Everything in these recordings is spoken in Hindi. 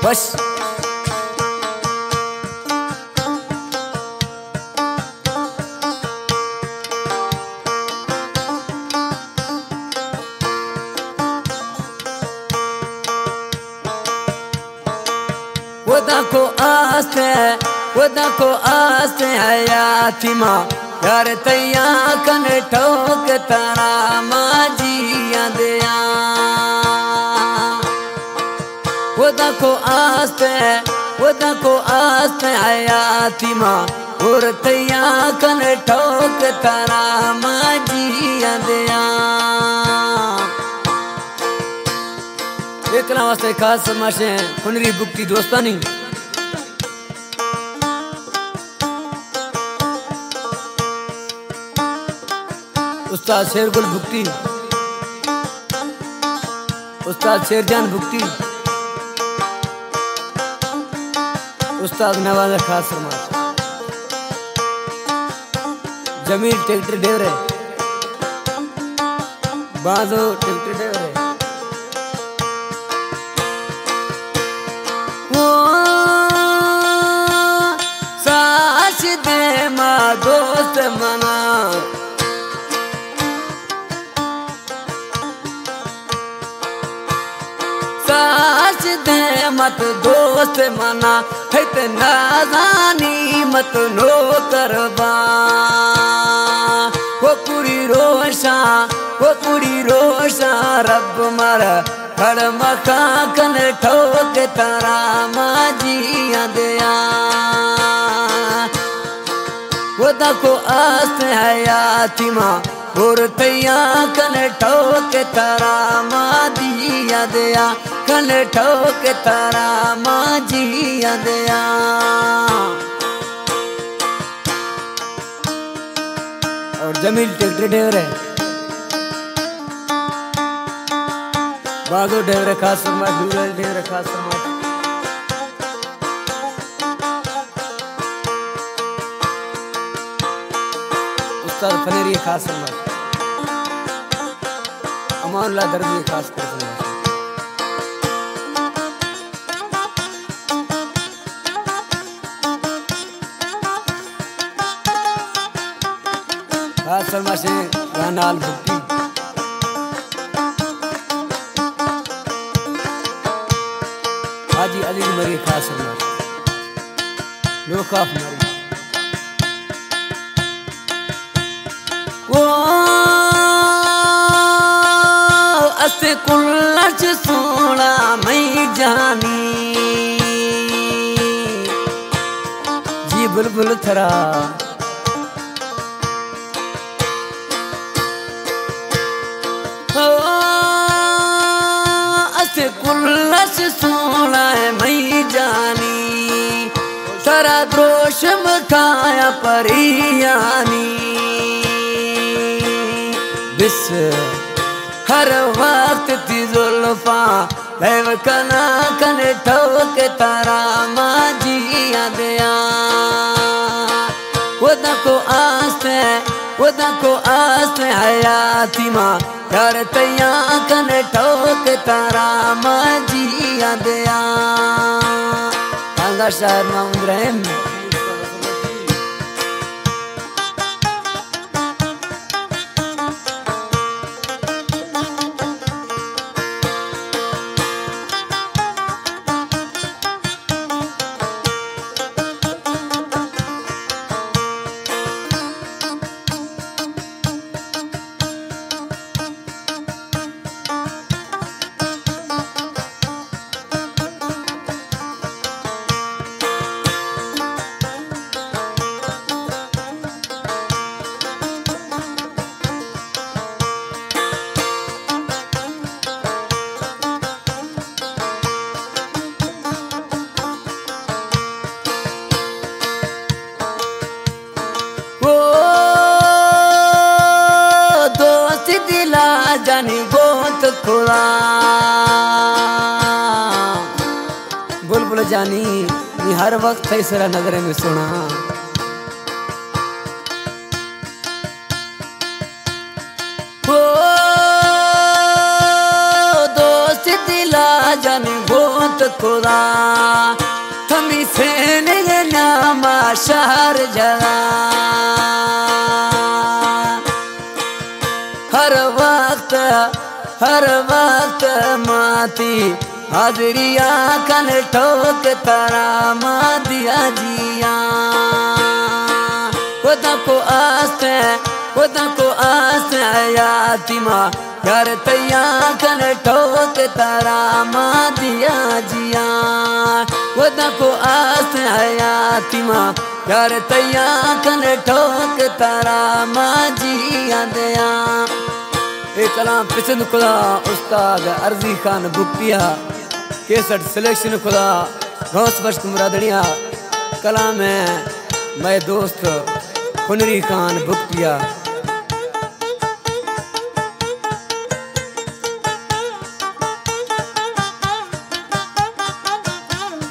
बस वदा को आस्ते हयाती माँ यार तैया कन ठोक तारा माजिया दया वदा को आस्ते हयाती माँ और तैया कन ठोक तारा माजिया दया एक वास्ते खास समाशे पुनरी बुक्ति दोस्तानी उस्ताद शेरगुल भुक्ति, उस्ताद शेरजान भुक्ति, उस्ताद नवाज खास समाज, जमील ट्रैक्टर डेवरे, बाजो ट्रैक्टर डेवरे, वो सास दे माँ दोस्त मना मत दोस्त मना है नाजानी मत नो करबा वो पूरी रोशा रब मर हर मखा कन ठोक तारा माजिया दया वदा को आस्त हयाती माँ और तैया कन ठोक तारा माजिया दया कन ठोक तारा माजिया दया और जमील ट्रैक्टर ड्राइवर है बादो ड्राइवर खास समाज डूरल ड्राइवर खास समाज उस्ताद फनेरी खास समाज अमानुल्लाह दर्जी खास समाज खास समाज से रानाल भुक्ति हाजी अली मरी खास समाज लोकाफ मरी वो असे कुल्लच सोना मैं जानी जी बुलबुल थरा असे कुल्लच सोना मैं जानी थरा द्रोश मखाया परियानी बिस हर वक्त ती जुल्फा लैव कना कन ठोक तारा माजिया दया वदा को आस्ते हयाती माँ यार तैया कन ठोक तारा माजिया दया कांगा शहर माउंद रहम जानी गोत खुला बुलबुल जानी ये हर वक्त फैसला नगरे में सुना ओ दोस्त दिला जानी गोत वक्त खुदा थमी से नामा शहर जगा हर वक्त माती हाजरिया कन ठोक तारा मादिया जिया खुदा को आस्ते यातिमा यार तैया कन ठोक तारा मादिया जिया खुदा को आस्ते यातिमा यार तैया कन ठोक तारा माजिया दया एक कलाम पसंद खुदा उस्ताद अर्जी खान बुकतिया केसट सिलेक्शन खुदा गौस बख्श मुरादड़िया कलाम है मैं दोस्त खुनरी खान बुकतिया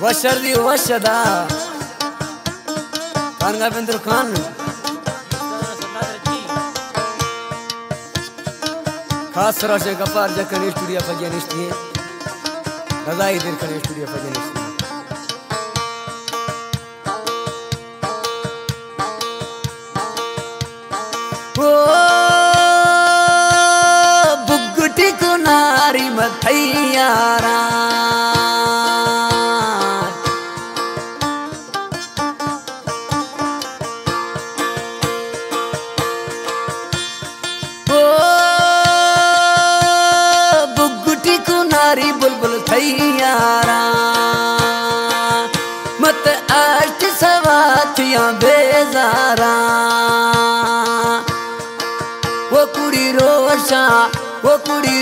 वशर्दी वशदा खान गाविंद्र खान खास तरह से गपार जखन स्टूडियो फजे निश्ती है रजाई दिन खन स्टूडियो फजे निश्ती ओ बुगटी को नारी मथैयारा बुलबुल थैयारा मत अष्ट सवातियां बेजारा वो कुड़ी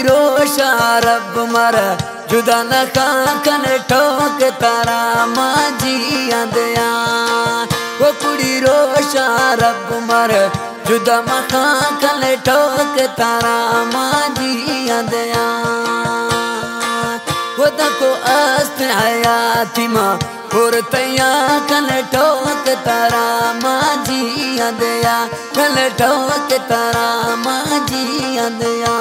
रोशा रब मर जुदा न काकन ठोक तारा माजिया दया वो कुड़ी रोशा रब मर जुदा मखा कन ठोक तारा माजिया दया खुदा को आस्ते हयाती माँ और तैया कल ठोक तारा माजिया दया कल ठोक तारा माजिया दया।